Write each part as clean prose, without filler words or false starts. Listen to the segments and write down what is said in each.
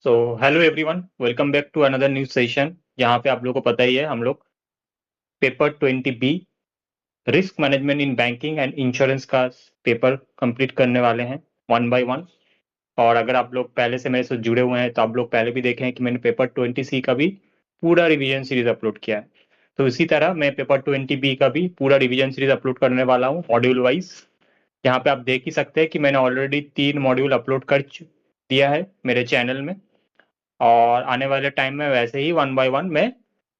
So hello everyone, welcome back to another new session. जहाँ पे आप लोगों को पता ही है, हम लोग paper 20B risk management in banking and insurance का पेपर कंप्लीट करने वाले हैं वन बाय वन। और अगर आप लोग पहले से मेरे से जुड़े हुए हैं तो आप लोग पहले भी देखे हैं कि मैंने पेपर 20C का भी पूरा रिवीजन सीरीज अपलोड किया है। तो इसी तरह मैं पेपर 20B का भी पूरा रिवीजन सीरीज अपलोड करने वाला हूँ मॉड्यूल वाइज। यहाँ पे आप देख ही सकते हैं कि मैंने ऑलरेडी 3 मॉड्यूल अपलोड कर दिया है मेरे चैनल में, और आने वाले टाइम में वैसे ही वन बाय वन मैं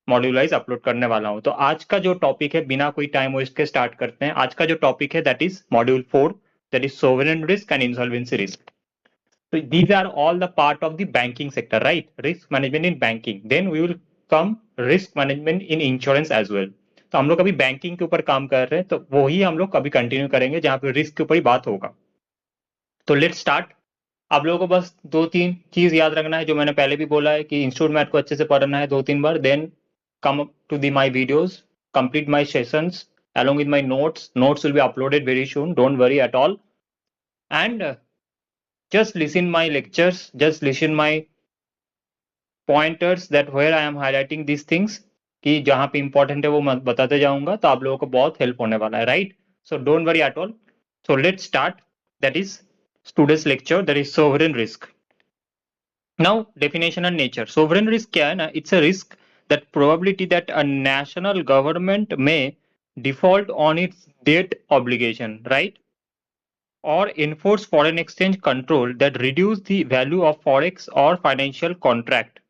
मॉड्यूलाइज अपलोड करने वाला हूं। तो आज का जो टॉपिक है, बिना कोई टाइम वेस्ट के स्टार्ट करते हैं। आज का जो टॉपिक है that is module 4, that is sovereign risk and insolvency risk. So these are all the part of the banking sector, right? Risk management in banking. Then we will come risk management in insurance as well. तो हम लोग अभी banking के ऊपर काम कर रहे हैं, तो वही हम लोग कभी कंटिन्यू करेंगे जहां पे रिस्क के ऊपर ही बात होगा। तो लेट्स स्टार्ट। आप लोगों को बस 2-3 चीज याद रखना है, जो मैंने पहले भी बोला है कि इंस्टीट्यूट मैथ को अच्छे से पढ़ना है 2-3 बार, then come to the my videos, complete my sessions along with my notes will be uploaded very soon, don't worry at all. And just listen my lectures, just listen my pointers that where I am highlighting these things, कि जहां पे important है वो मैं बताते जाऊंगा, तो आप लोगों को बहुत हेल्प होने वाला है, right? So don't worry at all. So let's start. That is today's lecture, that is sovereign risk. Now, definition and nature. Sovereign risk क्या है ना? It's a risk that probability that a national government may default on its debt obligation, right? Or enforce foreign exchange control that reduce the value of forex or financial contract.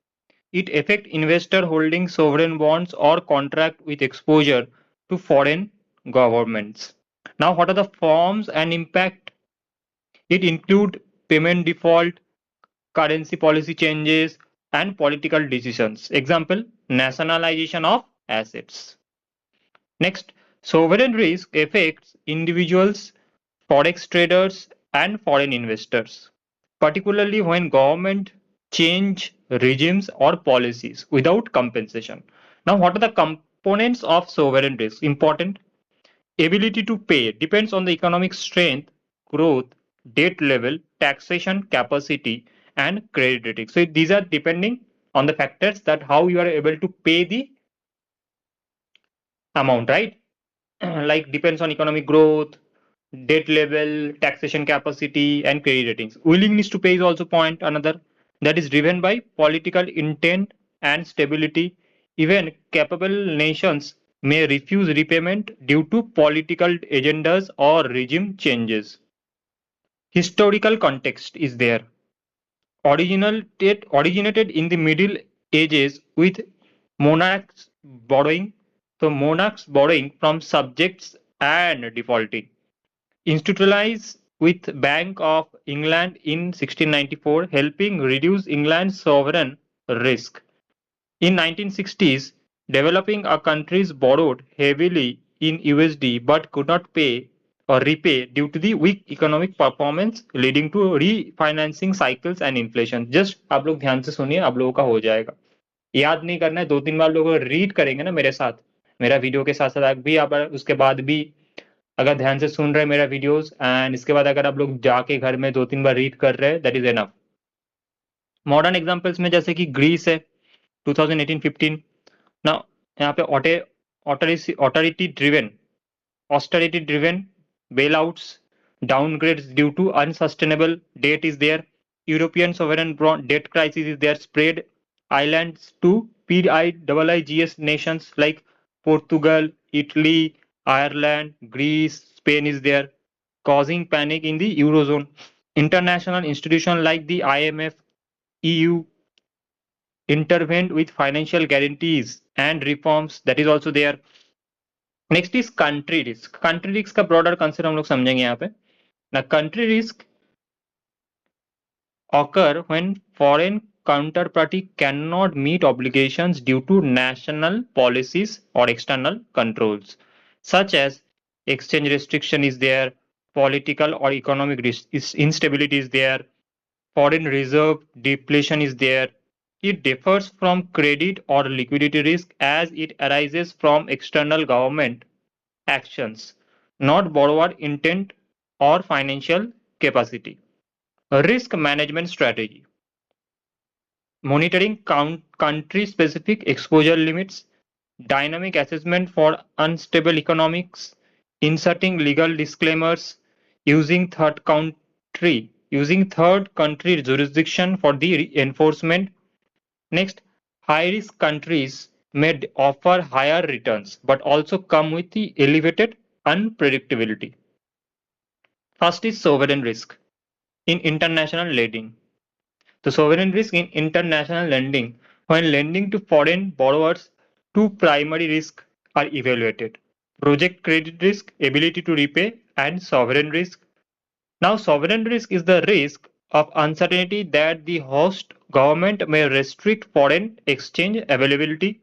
It affect investor holding sovereign bonds or contract with exposure to foreign governments. Now, what are the forms and impact? It include payment default, currency policy changes, and political decisions. Example, nationalization of assets. Next, sovereign risk affects individuals, forex traders, and foreign investors, particularly when government change regimes or policies without compensation. Now, what are the components of sovereign risk? Important. Ability to pay depends on the economic strength, growth, debt level, taxation capacity, and credit rating. So these are depending on the factors that how you are able to pay the amount, right? Like depends on economic growth, debt level, taxation capacity, and credit ratings. Willingness to pay is also point another, that is driven by political intent and stability. Even capable nations may refuse repayment due to political agendas or regime changes. Historical context is there. Originated in the Middle Ages with monarchs borrowing, so monarchs borrowing from subjects and defaulting. Institutionalized with Bank of England in 1694, helping reduce England's sovereign risk. In 1960s, developing countries borrowed heavily in USD but could not pay or repay due to the weak economic performance, leading to refinancing cycles and inflation. Just आप लोग ध्यान से सुनिए, आप लोगों का हो जाएगा। याद नहीं करना है, 2-3 बार लोग रीड करेंगे ना मेरे साथ, मेरा वीडियो के साथ साथ भी आप उसके बाद भी अगर ध्यान से सुन रहे हैं मेरा वीडियोस, एंड इसके बाद अगर आप लोग जाके घर में 2-3 बार रीड कर रहे हैं, that is enough. Modern examples में जैसे कि ग्रीस है 2018-15। ना यहाँ पे austerity driven bailouts, downgrades due to unsustainable debt is there. European sovereign debt crisis is there, spread islands to PIIGS nations like Portugal, Italy, Ireland, Greece, Spain is there, causing panic in the Eurozone. International institutions like the IMF, EU intervened with financial guarantees and reforms, that is also there. Next is country risk. Country risk का broader concept हम लोग समझेंगे यहाँ पे ना। Country risk occur when foreign counterparty cannot meet obligations due to national policies or external controls, such as exchange restriction is there, political or economic instability is there, foreign reserve depletion is there. It differs from credit or liquidity risk as it arises from external government actions, not borrower intent or financial capacity. Risk management strategy. monitoring country specific exposure limits, dynamic assessment for unstable economics, inserting legal disclaimers, using third country jurisdiction for the enforcement. Next, high risk countries may offer higher returns but also come with the elevated unpredictability. First is sovereign risk in international lending. The sovereign risk in international lending, when lending to foreign borrowers, two primary risks are evaluated: project credit risk, ability to repay, and sovereign risk. Now, sovereign risk is the risk of uncertainty that the host government may restrict foreign exchange availability,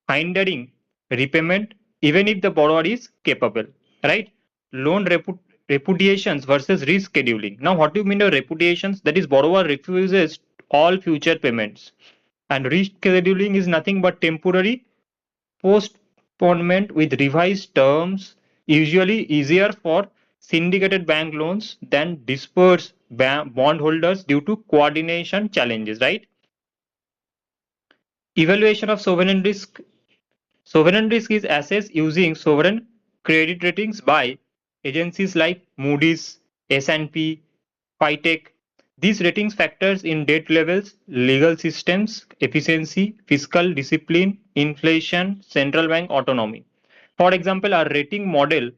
hindering repayment even if the borrower is capable, right? Loan repudiations versus rescheduling. Now, what do you mean by repudiations? That is, borrower refuses all future payments, and rescheduling is nothing but temporary postponement with revised terms, usually easier for syndicated bank loans than dispersed bondholders due to coordination challenges, right? Evaluation of sovereign risk. Sovereign risk is assessed using sovereign credit ratings by agencies like Moody's, S&P, FITech. These ratings factors in debt levels, legal systems, efficiency, fiscal discipline, inflation, central bank autonomy. For example, our rating model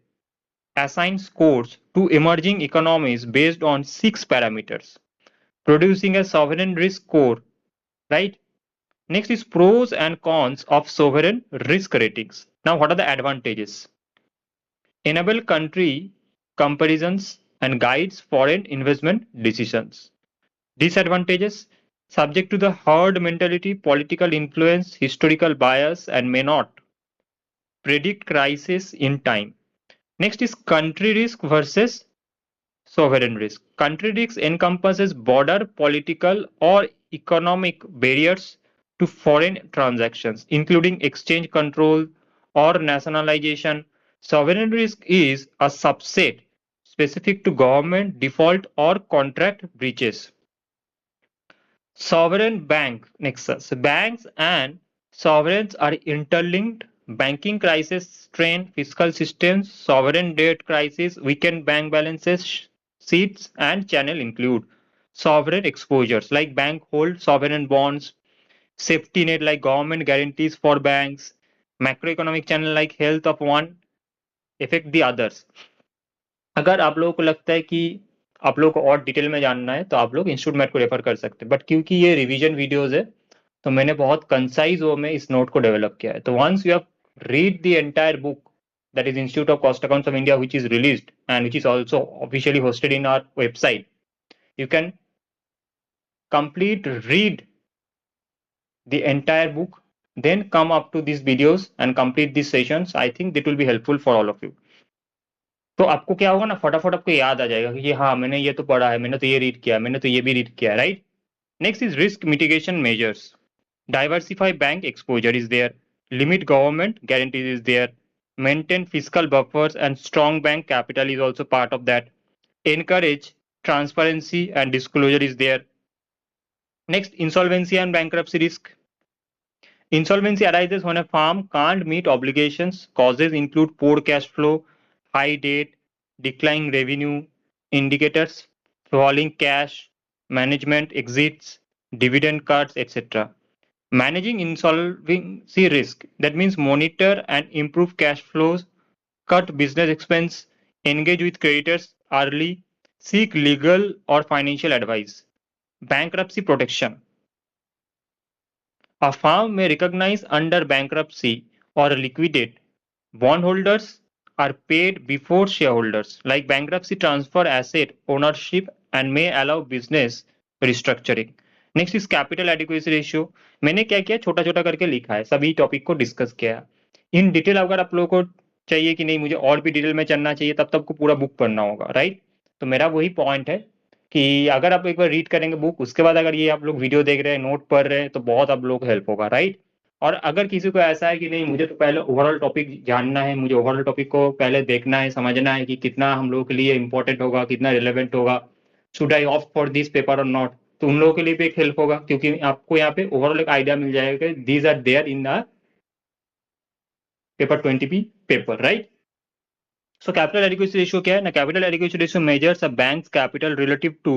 assigns scores to emerging economies based on 6 parameters, producing a sovereign risk score, right? Next is pros and cons of sovereign risk ratings. Now, what are the advantages? Enable country comparisons and guides foreign investment decisions. Disadvantages: subject to the herd mentality, political influence, historical bias, and may not predict crisis in time. Next is country risk versus sovereign risk. Country risk encompasses border, political, or economic barriers to foreign transactions, including exchange control or nationalization. Sovereign risk is a subset specific to government default or contract breaches. Sovereign bank nexus. Banks and sovereigns are interlinked. Banking crisis strain fiscal systems. Sovereign debt crisis weaken bank balances. Seats and channel include sovereign exposures like bank hold sovereign bonds, safety net like government guarantees for banks, macroeconomic channel like health of one affect the others. अगर आप लोगों को लगता है कि आप लोगों को और डिटेल में जानना है तो आप लोग इंस्टीट्यूट मैट को रेफर कर सकते हैं, बट क्योंकि ये रिवीजन वीडियोस है तो मैंने बहुत कंसाइज वे में इस नोट को डेवलप किया है. तो once you have read the entire book, that is Institute of Cost Accounts of India, which is released and which is also officially hosted in our website, you can complete read the entire book, then come up to these videos and complete these sessions. I think that will be helpful for all of you. तो आपको क्या होगा ना, फटाफट आपको याद आ जाएगा कि हाँ मैंने ये तो पढ़ा है, मैंने तो ये रीड किया, मैंने तो ये भी रीड किया, right. Next is risk mitigation measures. Diversify bank exposure is there, limit government guarantees is there, maintain fiscal buffers and strong bank capital is also part of that, encourage transparency and disclosure is there. Next, insolvency and bankruptcy risk. Insolvency arises when a firm can't meet obligations. Causes include poor cash flow, high debt, declining revenue, indicators, falling cash, management exits, dividend cuts, etc. Managing insolvency risk, that means monitor and improve cash flows, cut business expense, engage with creditors early, seek legal or financial advice. Bankruptcy protection. A firm may recognize under bankruptcy or liquidate. Bondholders are paid before shareholders. Like bankruptcy transfer asset ownership and may allow business restructuring. Next is capital adequacy ratio. मैंने क्या किया, छोटा छोटा करके लिखा है, सभी topic को डिस्कस किया. इन डिटेल अगर आप लोगों को चाहिए कि नहीं मुझे और भी डिटेल में चलना चाहिए, तब तक को पूरा बुक पढ़ना होगा, राइट. तो मेरा वही पॉइंट है कि अगर आप एक बार रीड करेंगे बुक, उसके बाद अगर ये आप लोग वीडियो देख रहे हैं, नोट पढ़ रहे हैं, तो बहुत आप लोग को हेल्प होगा, राइट. और अगर किसी को ऐसा है कि नहीं मुझे तो पहले ओवरऑल टॉपिक जानना है, मुझे ओवरऑल टॉपिक को पहले देखना है, समझना है कि कितना हम लोगों के लिए इंपॉर्टेंट होगा, कितना रिलेवेंट होगा, should I opt for this paper और नॉट, तो उन लोगों के लिए भी एक हेल्प होगा, क्योंकि आपको यहाँ पे ओवरऑल एक आइडिया मिल जाएगा, these are there in the paper 20B paper, right? So capital adequacy ratio क्या है ना? Capital adequacy ratio measures a bank's capital relative to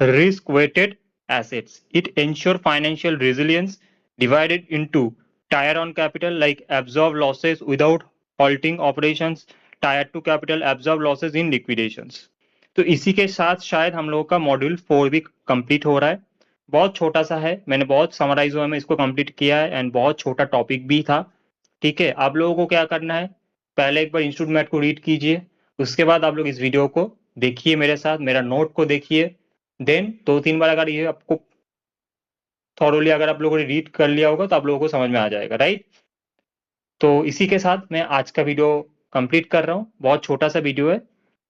risk-weighted assets. It ensures financial resilience, divided into tier 1 capital like absorb losses without halting operations, tier 2 capital absorb losses in liquidations. तो इसी के साथ शायद हम लोगों का module 4 भी complete हो रहा है। बहुत छोटा सा है, मैंने बहुत समराइज हुआ में इसको कंप्लीट किया है, एंड बहुत छोटा टॉपिक भी था। ठीक है, आप लोगों को क्या करना है, पहले एक बार इंस्टीट्यूट मैट को रीड कीजिए, उसके बाद आप लोग इस वीडियो को देखिए मेरे साथ, मेरा नोट को देखिए, देन 2-3 बार अगर ये आपको थॉरोली अगर आप लोगों ने रीड कर लिया होगा तो आप लोगों को समझ में आ जाएगा, राइट? तो इसी के साथ मैं आज का वीडियो कंप्लीट कर रहा हूँ। बहुत छोटा सा वीडियो है,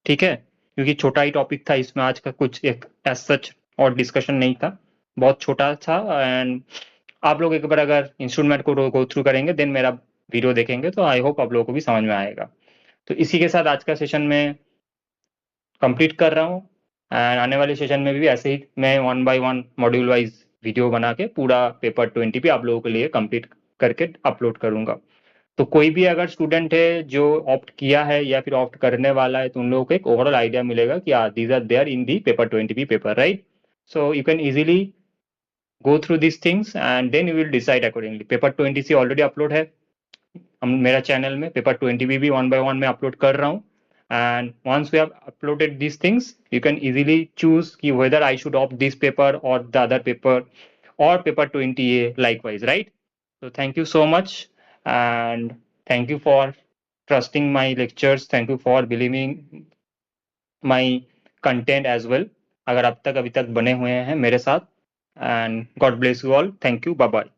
ठीक है, क्योंकि छोटा ही टॉपिक था, इसमें आज का कुछ एक एज सच और डिस्कशन नहीं था, बहुत छोटा था। एंड आप लोग एक बार अगर इंस्टीट्यूट मैट को गो थ्रू करेंगे, देन मेरा वीडियो देखेंगे, तो आई होप आप लोगों को भी समझ में आएगा। तो इसी के साथ आज का सेशन में कंप्लीट कर रहा हूँ, एंड आने वाले सेशन में भी ऐसे ही मैं 1 बाय 1 मॉड्यूल वाइज वीडियो बना के पूरा पेपर 20 पे आप लोगों के लिए कंप्लीट करके अपलोड करूंगा। तो कोई भी अगर स्टूडेंट है जो ऑप्ट किया है या फिर ऑप्ट करने वाला है, तो उन लोगों को एक ओवरऑल आइडिया मिलेगा कि these are there in the paper 20 paper, right? So you can easily go through this things and then you will decide accordingly. Paper 20 already upload है हम मेरा चैनल में, पेपर 20 भी 1 बाय 1 में अपलोड कर रहा हूँ, and once we have uploaded these things you can easily choose ki whether I should opt this paper or the other paper or paper 20A likewise, right? So thank you so much, and thank you for trusting my lectures, thank you for believing my content as well, अगर अब तक अभी तक बने हुए हैं मेरे साथ, and God bless you all, thank you, bye bye.